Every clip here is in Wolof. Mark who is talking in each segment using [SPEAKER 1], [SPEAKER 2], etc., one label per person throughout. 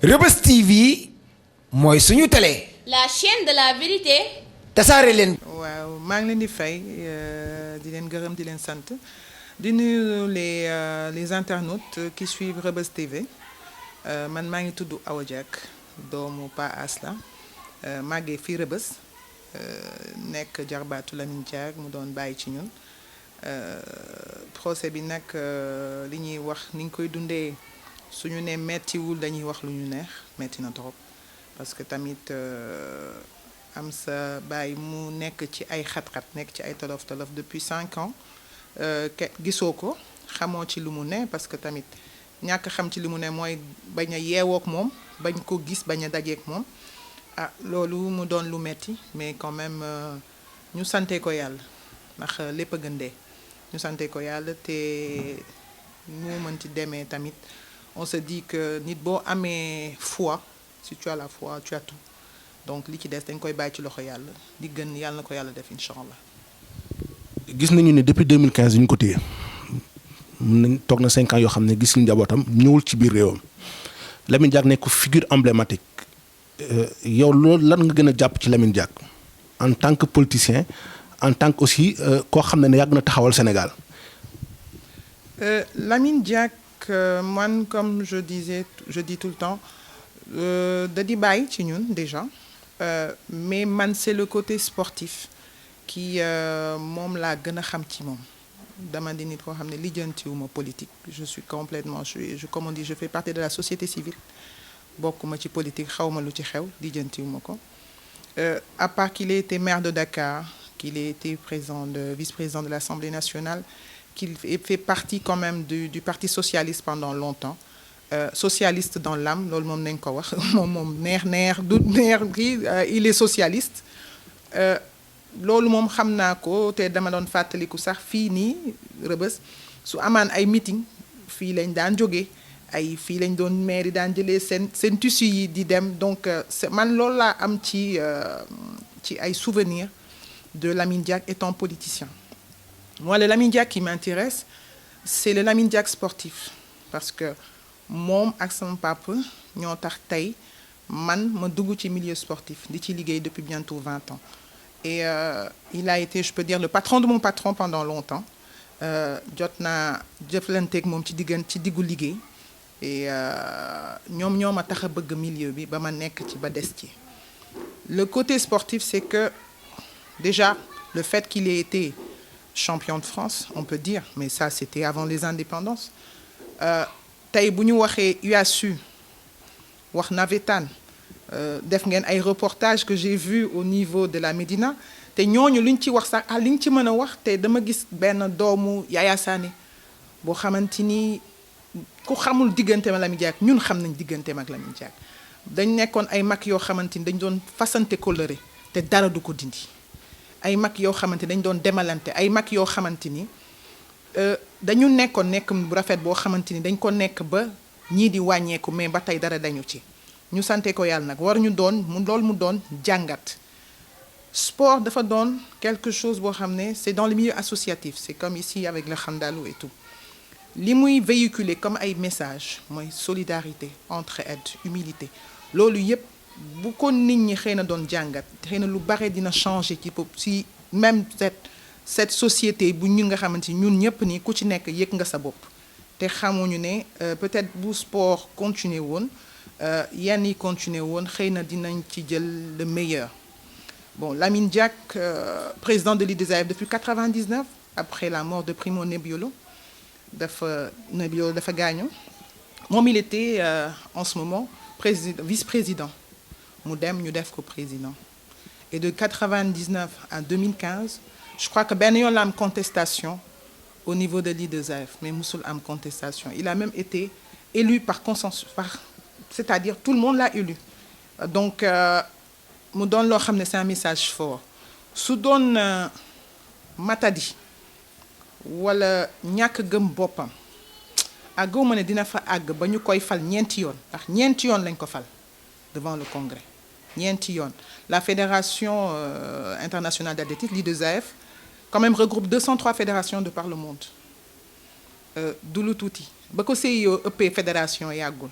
[SPEAKER 1] Reubeuss TV mooy suñu télé.
[SPEAKER 2] la chaîne de la vérité.
[SPEAKER 1] tasaare leen.
[SPEAKER 3] waaw maa ngi leen di fay di leen gërëm di leen sant di nuyu les internautes qui suivent Reubeuss TV man maa ngi tudd Awa Diack doomu Pa As la màggee fii Reubeuss nekk jarbaatu Lamine Diack mu doon bàyyi ci ñun procès bi nag li ñuy wax ni ñu koy dundee suñu ne mettiwul dañuy wax lu ñu neex metti na trop parce que tamit am sa baay mu nekk ci ay xat-xat nekk ci ay tolof-tolof depuis 5 ans gisoo ko xamoo ci lu mu ne parce que tamit ñàkk xam ci li mu ne mooy bañ a yeewook moom bañ ko gis bañ a dajeek moom ah loolu mu doon lu metti mais quand même ñu sante ko yàlla ndax lépp a gën dee ñu sante ko yàlla te mu mënti demee tamit on se dit que nit boo amee foi si tu as la foi tu as tout donc li ci des dañ koy bàyyi ci loxo yàlla di gën yàlla na ko yàlla def incha allah.
[SPEAKER 4] gis nañu ne depuis 2015 ñu ko téye mun nañ toog na 5 ans yoo xam ne gis nañu njabootam ñëwul ci biir réewam Lamine Diack nekk figure emblématique yow loolu lan nga gën a jàpp ci Lamine Diack en tant que politicien en tant que aussi koo xam ne yàgg na taxawal Sénégal.
[SPEAKER 3] Lamine Diack man comme je dis tout le temps da di bàyyi ci ñun déjà mais man c'est le côté sportif qui moom laa gën a xam ci moom dama di nit koo xam ne lijjantiwuma politique je suis complètement comme on dit je fais partie de la société civile bokkuma ci politique xawma lu ci xew lijjantiwuma ko à part qu'il ait été maire de Dakar qu'il ait été vice-président de l'Assemblée nationale qu'il fait partie quand même du Parti socialiste pendant longtemps socialiste dans l'âme loolu moom nañ ko wax moom neex du neex kii il est socialiste loolu moom xam naa ko te dama doon fàttaliku sax fii nii Reubeuss su amaan ay meeting fii lañ daan jógee fii lañ doon maire yi daan jëlee seen tissu yi di dem donc man loolu laa am ci ay souvenirs de Lamine Diack étant politicien. Moi, le Lamine Diack qui m'intéresse, c'est le Lamine Diack sportif. Parce que moom ak sama papa ñoo tax tey man ma dugg ci milieu sportif di ci liggéey depuis bientôt 20 ans. Et il a été, je peux dire, le patron de mon patron pendant longtemps. Jot naa jëflanteeg moom ci diggu liggéey. Et ñoo ma tax a bëgg milieu bi ba ma nekk ci ba des ci. Le côté sportif, c'est que déjà, le fait qu'il ait été champion de France, on peut dire, mais ça c'était avant les indépendances. Tey bu ñu waxee UASU wax navétane def ngeen ay reportages que j'ai vu au niveau de la Médina te ñooñu luñ ci wax sax liñ ci mën a wax te dama gis benn doomu Yaya Sané boo xamante ni ku xamul digganteem ak Lamine Diack ñun xam nañ digganteem ak Lamine Diack dañ nekkoon ay mag yoo xamante ni dañ doon fasante kóllëre te dara du ko dindi. ay mag yoo xamante dañ doon demalante ay mag yoo xamante ni dañu nekk bu rafet boo xamante ni dañ ko nekk ba ñii di wàññeeku mais ba tey dara dañu ci ñu sante ko yàlla nag war ñu doon mu doon jàngat sport dafa doon quelque chose boo xam ne c'est dans le milieu associatif c'est comme ici avec le Khandalou et tout li muy véhiculer comme ay message mooy solidarité entraide humilité loolu yépp bu ko nit ñi xëy na doon jàngat xëy na lu bare dina changer ci même cette société bu ñu nga xamante ñun ñëpp nii ku ci nekk yëg nga sa bopp te xamuñu ne peut-être bu sport continuer woon yenn yi continuer woon xëy na dinañ ci jël le meilleur. Bon, Lamine Diack président de l'IDESAF depuis 99 après la mort de Primo Nebiolo dafa gaañu moom il était en ce moment vice-président. mu dem ñu def ko président et de 99 à 2015 je crois que benn yoon la am contestation au niveau de l'IDESAF mais musul am contestation il a même été élu par consensus c'est-à-dire tout le monde l'a élu donc mu doon loo xam ne c'est un message fort su doon matadi wala ñàkk gëm boppam àggoo ma ne dina fa àgg ba ñu koy fal ñeenti yoon ndax ñeenti yoon lañ ko fal devant le Congrès ñeenti yoon la fédération internationale d'athlétisme l'IDESAF quand même regroupe 203 fédérations de par le monde du lu tuuti ba ko CIO ëppee fédération yàggul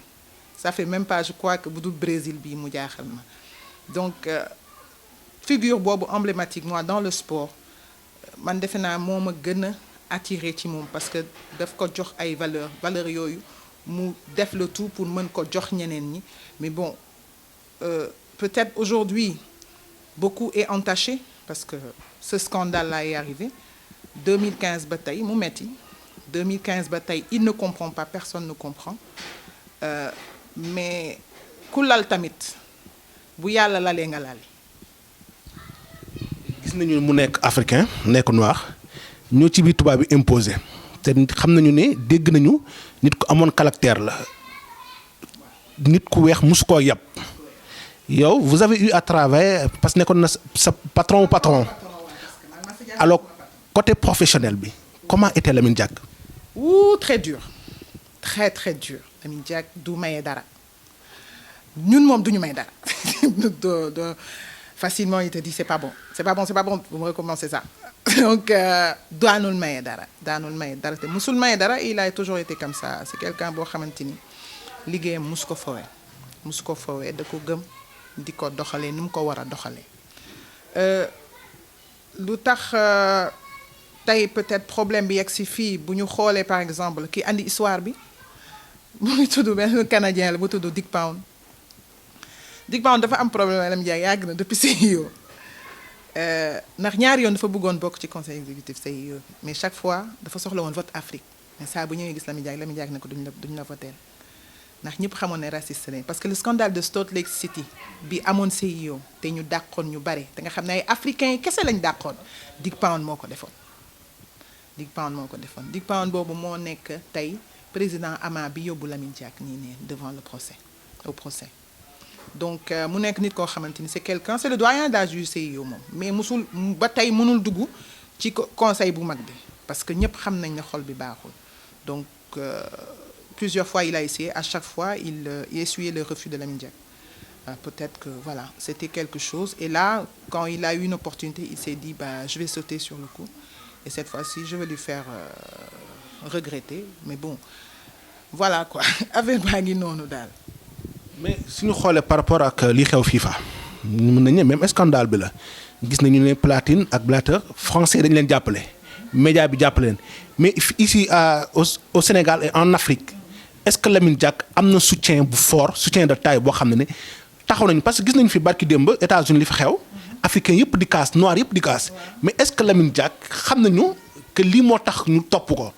[SPEAKER 3] ça fait même pas je crois que bu dul Brésil bii mu jaaxal ma donc figure boobu emblématique moi dans le sport man defe naa moo ma gën a attiré ci moom parce que daf ko jox ay valeurs yooyu mu def le tout pour mën ko jox ñeneen ñi mais bon peut-être aujourd'hui beaucoup est entaché parce que ce scandale là est arrivé 2015 ba tey mu metti 2015 ba tey il ne comprend pas personne ne comprend mais ku lal tamit bu yàlla lalee nga lal.
[SPEAKER 4] gis nañu mu nekk africain nekk noir ñoo ci biir tubaab bi imposé te xam nañu ne dégg nañu nit ku amoon caractère la nit ku weex musu koo yab yow vous avez eu à travailler parce que nekkoon na sa patron alors côté professionnel bi comment était Lamine Diack.
[SPEAKER 3] très dur très très dur Lamine Diack du maye dara ñun moom duñu may dara facilement il te dit c'est pas bon vous me recommencez ça donc daanul maye dara te musul maye dara il a toujours été comme ça c'est quelqu'un boo xamante ni liggéeyam mus ko fowee da ko gëm di ko doxalee ni mu ko war a doxalee lu tax tey peut-être problème bi yegg si fii bu ñu xoolee par exemple ki andi histoire bi mu ngi tudd benn canadien la bu tudd Dick Pound dafa am problème Lamine Diack yàgg na depuis CIO ndax ñaari yoon dafa bëggoon bokk ci conseil exécutif CIO mais chaque fois dafa soxla woon vote Afrique mais saa bu ñëwee gis Lamine Diack ne ko duñ la voteel ndax ñëpp xamoon ne raciste lañ parce que le scandale de Salt Lake City bi amoon CIO te ñu dàqoon ñu bare te nga xam ne ay africains yi kese lañ dàqoon Dick Pound moo ko defoon Dick Pound boobu moo nekk tey président AMA bi yóbbu Lamine Diack nii ne devant au procès donc mu nekk nit koo xamante ni c'est le doyen d'âge du CIO moom mais musul ba tey mënul dugg ci conseil bu mag bi parce que ñëpp xam nañ ne xol bi baaxul donc plusieurs fois il a essayé à chaque fois il essuyait le refus de Lamine Diack peut-être que voilà c'était quelque chose et là quand il a eu une opportunité il s'est dit je vais sauter sur le coup et cette fois-ci je vais lui faire regretter mais bon voilà quoi affaire baa ngi noonu daal.
[SPEAKER 4] mais suñu xoolee par rapport ak li xew FIFA mën nañu ne même scandale bi la gis nañu ne Platini ak Blatter français dañu leen jàppale média bi jàppale leen mais ici au Sénégal et en Afrique est-ce que Lamine Diack am na soutien bu fort soutien de taille boo xam ne taxaw nañu parce que gis nañu fi barki démb États-Unis li fi xew africain yëpp di kaas noir yëpp di kaas mais est-ce que Lamine Diack xam nañu que lii moo tax ñu topp ko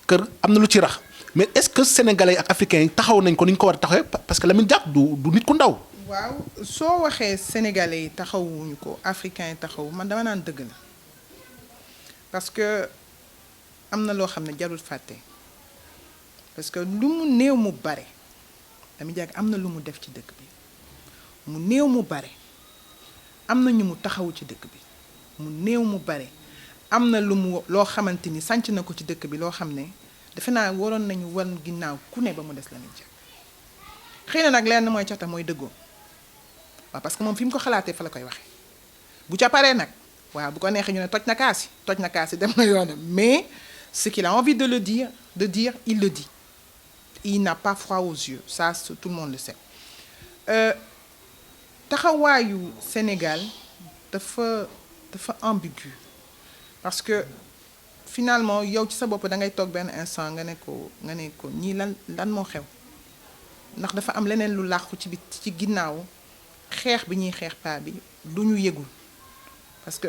[SPEAKER 4] que am na lu ci rax mais est-ce que sénégalais ak africains yi taxaw nañ ko ni ñu ko war a taxawee parce que Lamine Diack du nit ku ndaw.
[SPEAKER 3] waaw soo waxee sénégalais yi taxawuñu ko africains yi taxaw man dama naan dëgg la parce que am na loo xam ne jarul fàtte parce que lu mu néew mu bare Lamine Diack am na lu mu def ci dëkk bi mu néew mu bare am na ñu mu taxawu ci dëkk bi mu néew mu bare am na loo xamante ni sànc na ko ci dëkk bi loo xam ne defe naa waroon nañu wan ginnaaw ku ne ba mu des Lamine Diack xëy na nag lenn mooy cata mooy dëggoo waaw parce que moom fi mu ko xalaatee fa la koy waxee bu ca paree nag waaw bu ko neexee ñu ne toj na kaasi dem na yoonam mais ce qu'il a envie de dire il le dit il n'a pas froid aux yeux ça tout le monde le sait taxawaayu Sénégal dafa ambigu parce que finalement yow ci sa bopp da ngay toog benn instant nga ne ko ñii lan moo xew ndax dafa am leneen lu làqu ci ginnaaw xeex bi ñuy xeex paa bi du ñu yëgul parce que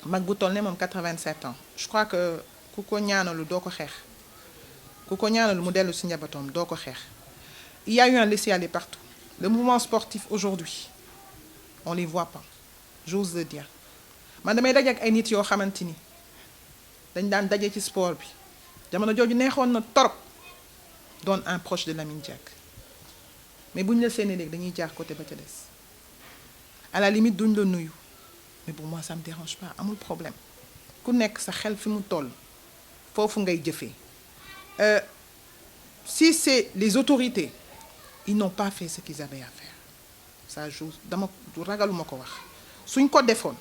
[SPEAKER 3] mag bu toll ne moom 87 ans je crois que ku ko ñaanalu doo ko xeex ku ko ñaanalu mu dellu ci njabootam doo ko xeex il y a eu un laisser-aller partout le mouvement sportif aujourd'hui on les voit pas j'ose le dire man damay daje ak ay nit yoo xamante ni dañ daan daje ci sport bi jamono jooju neexoon na torop doon un proche de Lamine Diack mais bu ñu la séenee léegi dañuy jaar côté ba ca des à la limite duñ la nuyu mais pour moi ça me dérange pas amul problème ku nekk sa xel fi mu toll foofu ngay jëfee si c'est les autorités ils n'ont pas fait ce qu'ils avaient à faire ça joue dama ragaluma ko wax suñ ko defoon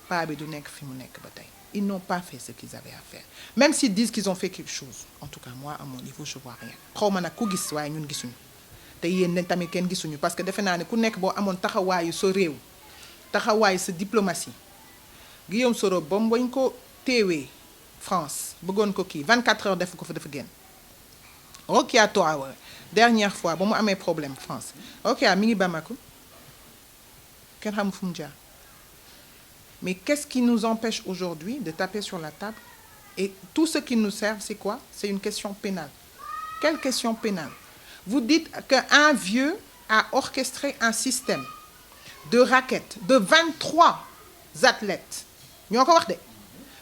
[SPEAKER 3] paa bi du nekk fi mu nekk ba tey ils n'ont pas fait ce qu'ils avaient à faire même s'ils disent qu'ils ont fait quelque chose en tout cas moi à mon niveau je vois rien xaw ma nag ku gis waaye ñun gisuñu te yéen ne tamit kenn gisuñu parce que defe naa ne ku nekk boo amoon taxawaayu sa réew taxawaayu sa diplomatie Guillaume Soro ba mu bañ ko téewee France bëggoon ko kii 24 heures def ko fa dafa génn. Rokia Toawa dernière fois ba mu amee problème France Rokia mi ngi Bamako kenn xamul fu mu jaar mais qu'est-ce qui nous empêche aujourd'hui de taper sur la table et tout ce qui nous sert c'est quoi? C'est une question pénale. Quelle question pénale? Vous dites qu'un vieux a orchestré un système de raquettes de 23 athlètes ñoo ko wax de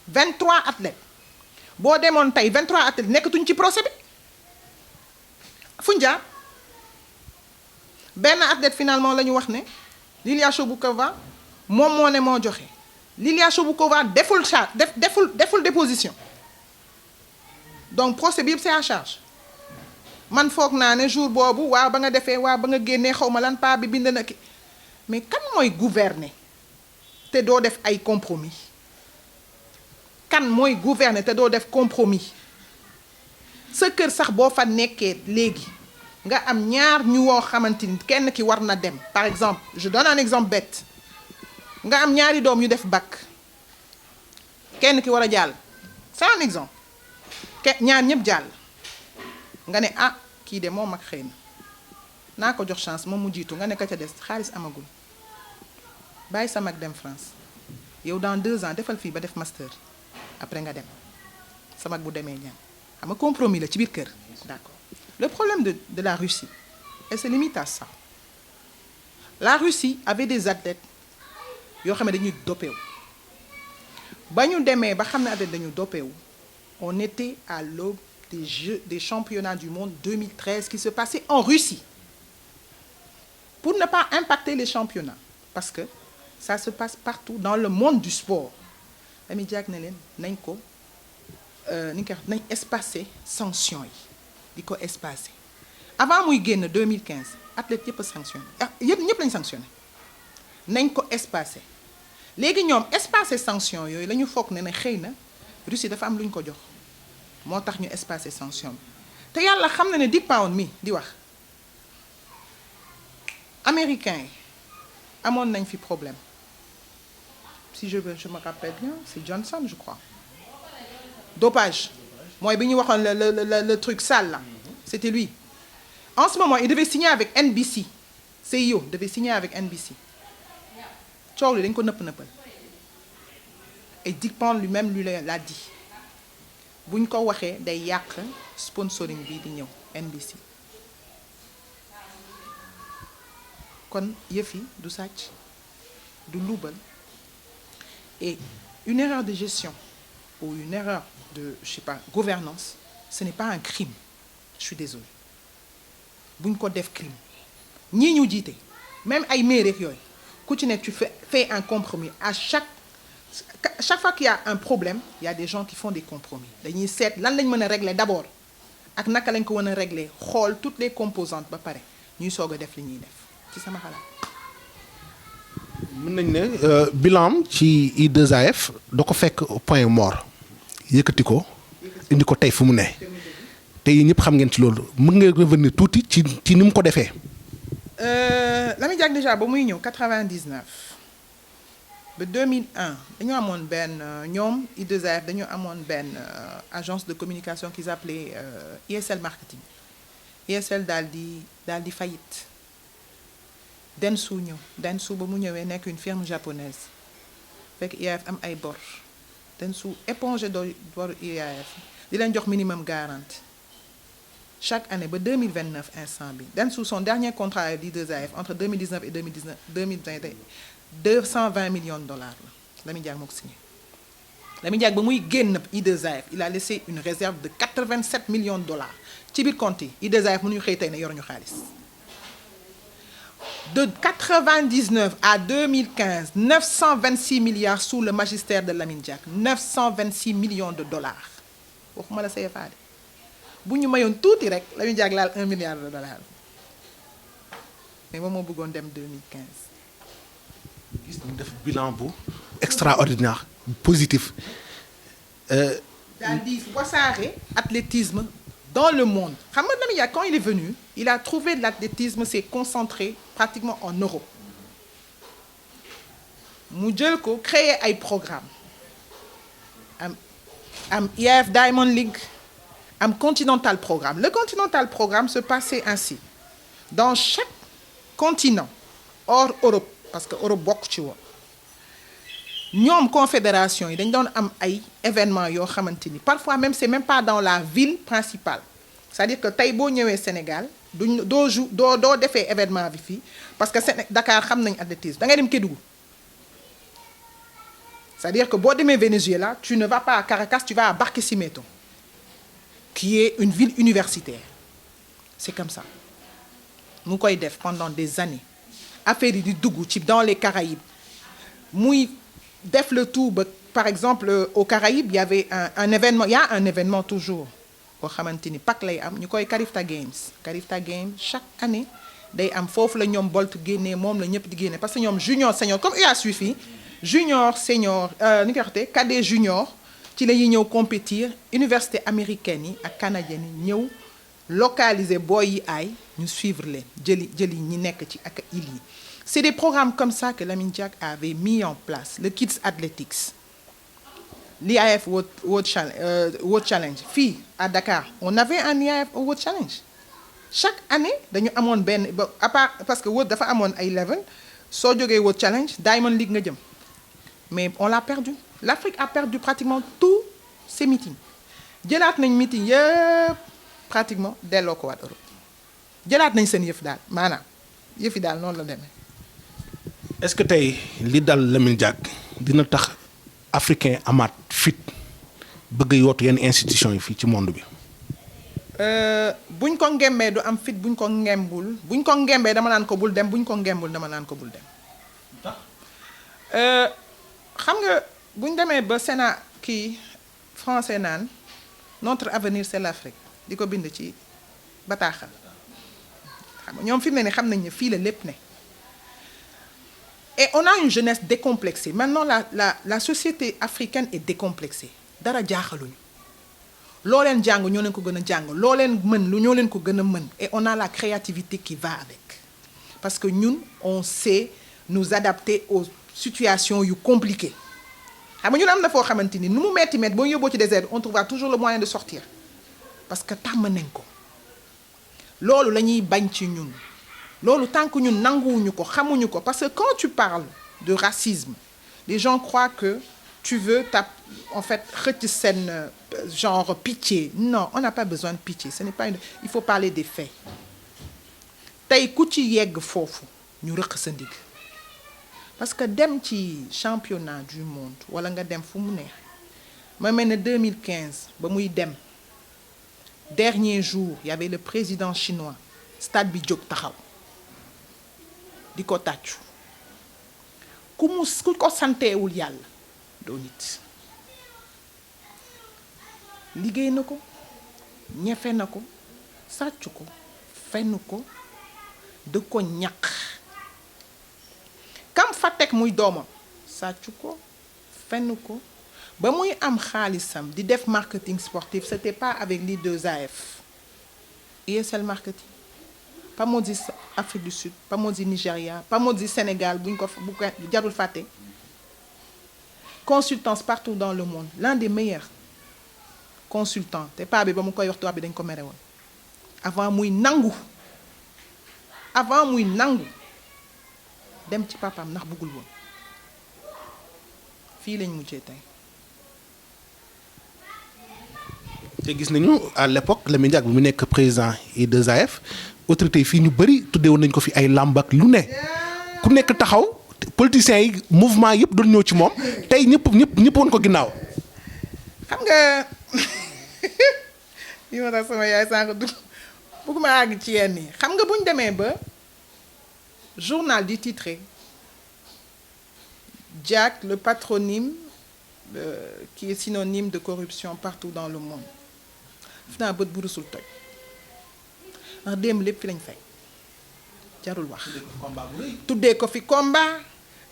[SPEAKER 3] 23 athlètes boo demoon tey 23 athlètes nekkatuñ ci procès bi fuñ jaar benn athlète finalement la ñu wax ne Lilia Shobukova moom moo ne moo joxe Lilia Shobukova deful deful déposition donc procès bi yëpp c'est à charge man foog naa ne jour boobu waaw ba nga defee waaw ba nga génnee xaw ma lan paa bi bind na ki mais kan mooy gouverner te doo def ay compromis kan mooy gouverner te doo def compromis sa kër sax boo fa nekkee léegi nga am ñaar ñu woo xamante ni kenn ki war na dem par exemple je donne un exemple bête nga am ñaari doom yu def bac kenn ki war a jàll c'est un exemple ñaar ñëpp jàll nga ne ah kii de moom mag xëy na naa ko jox chance moom mu jiitu nga ne ka ca des xaalis amagul bàyyi sa mag dem France yow dans 2 ans defal fii ba def master après nga dem sa mag bu demee ñaan xam nga compromis la ci biir kër d'accord le problème de la Russie elle se limite à ça la Russie avait des athlètes yoo xam ne dañuy dopé wu ba ñu demee ba xam ne athlètes dañu dopé wu on était à l'aube des championnats du monde 2013 qui se passaient en Russie pour ne pas impacter les championnats parce que ça se passe partout dans le monde du sport dami jaag ne leen nañ ko ni ñu koy wax nañ espacer sanction yi di ko espacer avant muy génn 2015 athlètes yëpp a sanctionné ñëpp lañ sanctionné nañ ko espacer léegi ñoom espacer sanction yooyu la ñu foog ne xëy na Russie dafa am lu ñu ko jox moo tax ñu espacer sanction bi te yàlla xam na ne Dick Pound mi di wax américains yi amoon nañ fi problème si je me rappelle bien c'est Johnson je crois dopage mooy bi ñu waxoon le truc sale là c'était lui en ce moment il devait signer avec NBC CIO devait signer avec NBC coow li dañ ko nëpp-nëppal et Dick Pound lui-même lui l'a dit bu ñu ko waxee day yàq sponsoring bi di ñëw NBC kon yëf yi du sàcc du luubal et une erreur de gestion ou une erreur de je sais pas gouvernance ce n'est pas un crime je suis désolé bu ñu ko def crime ñii ñu jiite même ay maire rek yooyu ku ci nekk tu fais un compromis à chaque fois qu'il y a un problème il y a des gens qui font des compromis dañuy seet lan lañ mën a régler d'abord ak naka lañ ko mën a régler xool toutes les composantes ba pare ñuy soog a def li ñuy def ci sama xalaat.
[SPEAKER 4] mën nañ ne bilan ci I2AF da ko fekk point mort yëkkati ko indi ko tey fu mu ne te yéen ñëpp xam ngeen ci loolu mën nga revenir tuuti ci ni mu ko defee.
[SPEAKER 3] Lamine Diack déjà ba muy ñëw 99 ba 2001 dañu amoon benn ñoom I2AF dañu amoon benn agence de communication qu'ils appelaient ISL marketing ISL daal di faillite Dentsu ñëw Dentsu ba mu ñëwee nekk une firme japonaise fekk IAF am ay bor Dentsu épongé boru IAF di leen jox minimum garantie chaque année ba 2029 instant bi Dentsu son dernier contrat avec I2AF entre 2019 et 2020 $220 millions la Lamine Diack moo ko signé Lamine Diack ba muy génn I2AF il a laissé une réserve de $87 millions ci biir compte yi I2AF mënuñu xëy tey ne yoruñu xaalis de 99 à 2015 926 milliards sous le magistère de Lamine Diack $926 millions waxuma la CFA de bu ñu mayoon tuuti rek Lamine Diack laal $1 milliard mais moom moo bëggoon dem 2015.
[SPEAKER 4] gis nañu def bilan bu extraordinaire positif.
[SPEAKER 3] daal di wasaare athlétisme dans le monde. Xam nga Lamine Diack, quand il est venu, il a trouvé de l'athlétisme, s'est concentré pratiquement en Europe. Mu jël ko créer ay programme am IAAF Diamond League, am Continental Programme. Le Continental Programme se passait ainsi. Dans chaque continent, hors Europe, parce que Europe bokk ci woon, ñoom confédération yi dañ doon am ay événements yoo xamante ni parfois même c'est même pas dans la ville principale. C'est-à-dire que tey boo ñëwee Sénégal doo defee événement bi fii parce que Dakar xam nañ athlétisme da ngay dem Kédougou. C'est-à-dire que boo demee Venezuela, tu ne vas pas à Caracas, tu vas à Barquisimeto, qui est une ville universitaire. C'est comme ça. Mu koy def pendant des années. Affaire yi di dugg ci dans les Caraïbes. Muy def le tout ba par exemple aux Caraïbes, il y avait un événement, il y a un événement toujours boo xamante ni Pâques lay am ñu koy Carifta Games. Carifta Games chaque année day am foofu la ñoom Bolt génnee moom la ñëpp di génne parce que ñoom junior senior comme il a suffi junior senior ni nga waxee cadet junior ci la ñuy ñëw compétir université américaine yi ak canadienne yi ñëw localiser booy yi aay ñu suivre leen jëli ñi nekk ci ak île yi. C'est des programmes comme ça que Lamine Diack avait mis en place, le Kids Athletics, l'IAAF World Challenge. Fii à Dakar on avait un IAAF World Challenge chaque année dañu amoon benn à part parce que World dafa amoon ay level soo jógee World Challenge Diamond League nga jëm. Mais on l'a perdu. L'Afrique a perdu pratiquement tous ses meetings. Jëlaat nañ meeting yëpp pratiquement delloo ko waat Europe jëlaat nañ seen yëf daal maanaam yëf yi daal noonu la demee.
[SPEAKER 4] est-ce que tey li dal Lamine Diack dina tax africain amaat fit bëgg a yootu yenn institution yi fii ci monde bi.
[SPEAKER 3] buñ ko ngembee du am fit buñ ko ngembee dama naan ko bul dem buñ ko ngembul dama naan ko bul dem. xam nga buñ demee ba Sénat kii français naan notre avenir c'est l'Afrique di ko bind ci bataaxal xam nga ñoom fi mu ne ni xam nañ ne fii la lépp ne. Et on a une jeunesse décomplexée. Maintenant la société africaine est décomplexée dara jaaxaluñu loo leen jàng ñoo leen ko gën a jàng loo leen mën lu ñoo leen ko gën a mën et on a la créativité qui va avec parce que ñun on sait nous adapter aux situations yu compliquées xam nga ñun am na foo xamante ni nu mu metti boo yóbboo ci désert on trouvera toujours le moyen de sortir parce que tàmm nañ ko loolu la ñuy bañ ci ñun loolu tant que ñun nanguwuñu ko xamuñu ko parce que quand tu parles de racisme les gens croient que tu veux en fait xëcc seen genre pitié non on n'a pas besoin de pitié ce n'est pas il faut parler des faits tey ku ci yegg foofu ñu rëq sa ndigg parce que dem ci championnat du monde wala nga dem fu mu neex ma mel ne 2015 ba muy dem dernier jour il y avait le président chinois stade bi jóg taxaw di ko tàccu ku ko santeewul yàlla doo nit liggéey na ko ñefe na ko sàcc ko fenn ko da ko ñaq kam fa teg muy doomam sàcc ko fenn ko ba muy am xaalisam di def marketing sportif c'était pas avec les deux AF ESL marketing pas moo di Afrique du Sud pas moo di Nigeria pas moo di Sénégal bu ko jarul fàtte consultance partout dans le monde l'un des meilleurs consultants te paa bi ba mu koy wax tubaab bi dañ ko mere woon avant muy nangu dem ci papaam ndax bëggul woon fii lañ mujjee tey.
[SPEAKER 4] te gis nañu à l'époque Lamine Diack bi mu nekk président I2AF autorité yi fii ñu bëri tuddee woon nañ ko fi ay làmb ak lu ne ku nekk taxaw politiciens yi mouvement yëpp doon ñëw ci moom tey ñëpp woon ko ginnaaw.
[SPEAKER 3] xam nga li ma tax sama yaay sànq du bëgguma àgg ci yenn yi xam nga bu ñu demee ba journal di titré Diack le patronyme qui est synonyme de corruption partout dans le monde fi naa bët bu rusul toj ndax démb lépp fi lañ fay jarul wax tuddee ko fi combat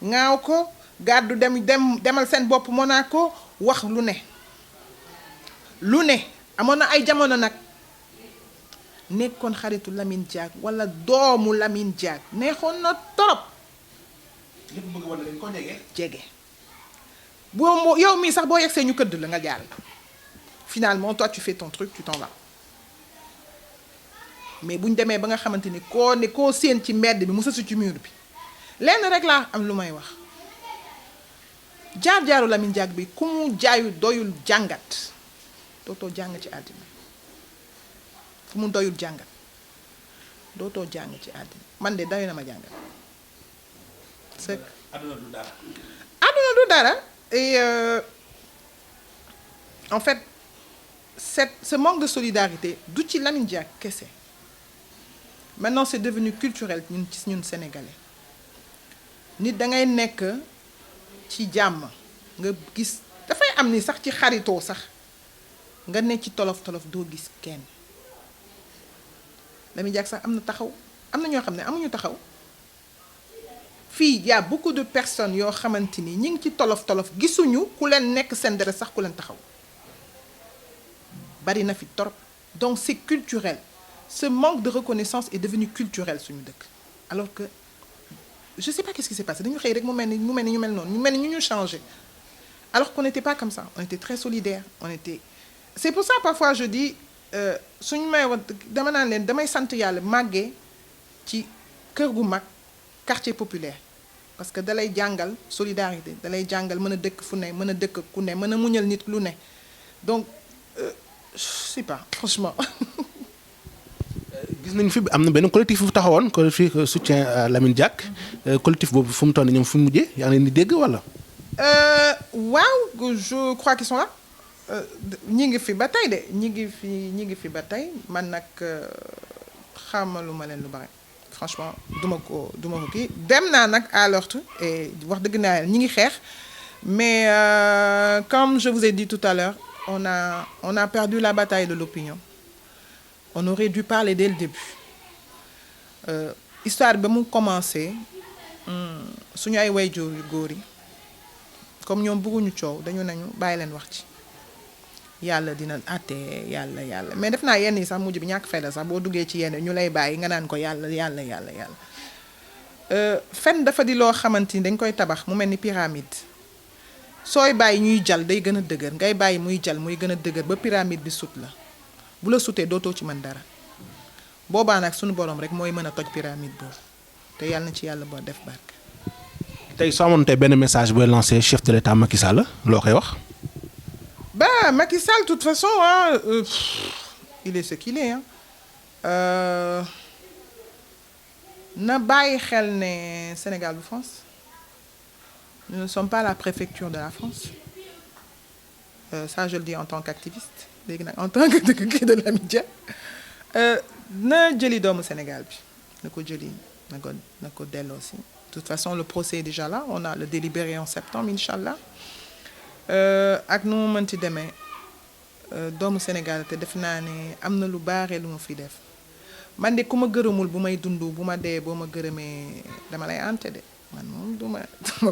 [SPEAKER 3] ŋaaw ko gàddu demal seen bopp Monaco wax lu ne amoon na ay jamono nag nekkoon xaritu Lamine Diack wala doomu Lamine Diack neexoon na torop.
[SPEAKER 4] ñëpp bëgg wane dañ ko
[SPEAKER 3] jege boo yow mii sax boo yegsee ñu këdd la nga jàll. Finalement toi tu fais ton truc tu t'en vas mais bu ñu demee ba nga xamante ni koo séen ci mbedd bi mu sësu ci mur bi lenn rek laa am lu may wax jaar-jaaru Lamine Diack bi ku mu jaayu doyul jàngat dootoo jàng ci àddina ku mu doyul jàngat dootoo jàng ci àddina man de dayu na ma jàngat c'est
[SPEAKER 4] àdduna du dara.
[SPEAKER 3] àdduna du dara et en fait ce manque de solidarité du ci Lamine Diack kese maintenant c'est devenu culturel ñun sénégalais nit da ngay nekk ci jàmm nga gis dafay am ni sax ci xaritoo sax nga ne ci tolof tolof doo gis kenn Lamine Diack sax am na taxaw am na ñoo xam ne amuñu taxaw fii y a beaucoup de personnes yoo xamante ni ñi ngi ci tolof tolof gisuñu ku leen nekk seen deret sax ku leen taxaw bari na fi torop donc c'est culturel ce manque de reconnaissance est devenu culturel suñu dëkk alors que je sais pas qu'est-ce qui s'est passé dañu xëy rek mu mel ni ñu mel noonu ñu mel ni ñu changé alors qu'on n'était pas comme ça on était très solidaires c'est pour ça parfois je dis suñu may wax dama naan leen damay sant yàlla màggee ci kër gu mag quartier populaire parce que dalay jàngal solidarité dalay jàngal mën a dëkk fu ne mën a dëkk ku ne mën a muñal nit lu ne donc je sais pas franchement.
[SPEAKER 4] gis nañ fi am na benn collectif bu taxawoon collectif soutien à Lamine Diack collectif boobu fu mu toll nii ñoom fu mu mujjee yaa ngi leen di dégg wala.
[SPEAKER 3] waaw je crois qu'ils sont là ñi ngi fi ba tey de ñi ngi fi ba tey man nag xamaluma leen lu bari franchement duma ko kii dem naa nag à l'heure et wax dëgg naa ñi ngi xeex mais comme je vous ai dit tout à l'heure on a perdu la bataille de l'opinion. On aurait dû parler dès le début histoire ba mu commencé suñu ay waajur yu góor yi comme ñoom bëgguñu coow dañu nañu bàyyi leen wax ci yàlla dina àtte yàlla mais def naa yenn yi sax mujj bi ñàkk fayda sax boo duggee ci yenn ñu lay bàyyi nga naan ko yàlla fen dafa di loo xamante ni dañ koy tabax mu mel ni pyramide sooy bàyyi ñuy jal day gën a dëgër ngay bàyyi muy jal muy gën a dëgër ba pyramide bi sut la bu la sutee dootoo ci mën dara boobaa nag suñu borom rek mooy mën a toj pyramide boobu te yàlla na ci yàlla boo def barke.
[SPEAKER 4] tey soo amoon tey benn message booy lancé chef de l'État Macky Sall loo koy wax.
[SPEAKER 3] Macky Sall de toute façon il est ce qu'il est na bàyyi xel ne Sénégal bu France nous ne sommes pas la préfecture de la France ça je le dis en tant qu'activiste. léegi nag en tant que kii de Lamine Diack na jëli doomu Sénégal bi na ko jëli na ko delloo si de toute façon le procès est déjà là on a le délibéré en septembre inch'Allah ak nu mu mënti demee doomu Sénégal te def naa ne am na lu baaree lu ma fi def man de ku ma gërëmul bu may dund bu ma dee boo ma gërëmee dama lay ante de man moom du ma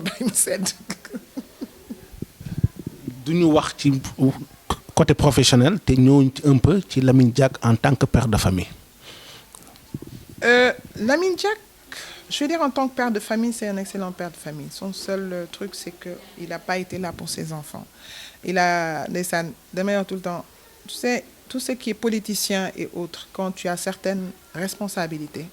[SPEAKER 3] bàyyi mu sedd.
[SPEAKER 4] du ñu wax ci côté professionnel te ñëw un peu ci Lamine Diack en tant que père de famille.
[SPEAKER 3] Lamine Diack je veux dire en tant que père de famille c'est un excellent père de famille son seul truc c'est que il n'a pas été là pour ses enfants il a ndeysaan damay wax tout le temps tu sais tout ce qui est politicien et autres quand tu as certaines responsabilités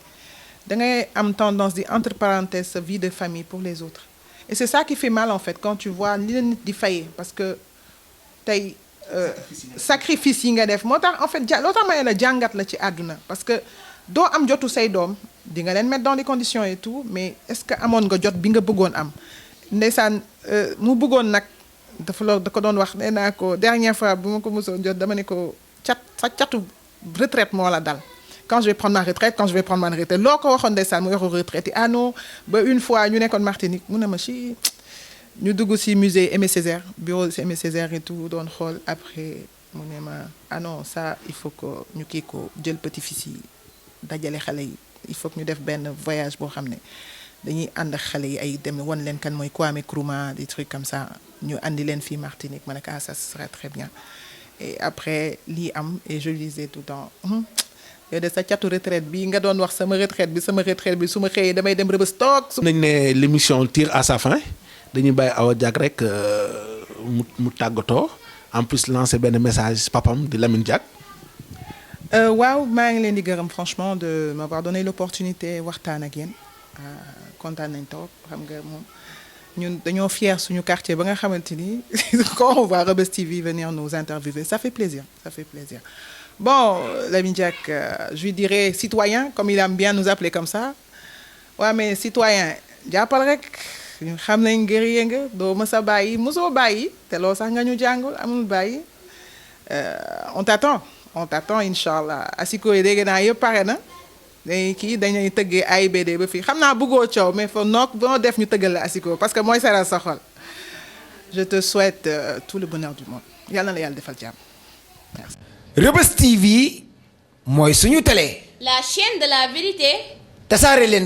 [SPEAKER 3] da ngay am tendance di entre parenthèses sa vie de famille pour les autres et c'est ça qui fait mal en fait quand tu vois li la nit di fayee parce que tey sacrifice yi nga def moo tax en fait loo tax ma ne la jàngat la ci àdduna parce que doo am jotu say doom di nga leen mettre dans les conditions et tout mais est-ce que amoon nga jot bi nga bëggoon am ndeysaan mu bëggoon nag da ko doon wax nee naa ko dernière fois bu ma ko mosoon jot dama ne ko sa catu retraite moo la dal quand je vais prendre ma retraite loo ko waxoon ndeysaan mu yoxu retraite ah non ba une fois ñu nekkoon Martinique mu ne ma ci ñu dugg ci musée Aimé Césaire bureau Aimé Césaire et tout doon xool après mu ne ma ah non ça il faut que ñu kii ko jël petit-fils yi dajale xale yi il faut que ñu def benn voyage boo xam ne dañuy ànd ak xale yi ay dem wan leen kan mooy Kwame Nkrumah des trucs comme ça ñu andi leen fii Martinique ma ne ko ah ça serait très bien et après lii am et je lui disais tout le temps yow de sa catu retraite bi nga doon wax sama retraite bi su ma xëyee damay dem Rebeuss toog.
[SPEAKER 4] nañ ne l'émission tire à sa fin dañuy bàyyi Awa Diack rek mu tàggatoo en plus lancer benn message papam di Lamine Diack.
[SPEAKER 3] waaw maa ngi leen di gërëm franchement de m'avoir donné l'opportunité waxtaan ak yéen kontaan nañ trop xam nga moom ñun dañoo fier suñu quartier ba nga xamante ni quand on voit Rebeuss TV venir nous interviewer ça fait plaisir. Bon, Lamine Diack, je lui dirais citoyen, comme il aime bien nous appeler comme ça. Ouais, mais citoyen, jàppal rek xam nañ guerrier nga doo mës a bàyyi mosoo bàyyi te loolu sax nga ñu jàngul amul bàyyi on t'attend incha allah asiko yi dégg naa yëpp pare na dañuy kii dañuy tëggee AIBD ba fii xam naa bëggoo coow mais fa noo def ñu tëggal la asiko parce que mooy saral sa xol. Je te souhaite tout le bonheur du monde yàlla na la yàlla defal jàmm merci.
[SPEAKER 1] Rebeuss TV mooy suñu télé.
[SPEAKER 2] La chaîne de la vérité.
[SPEAKER 1] tasaare leen.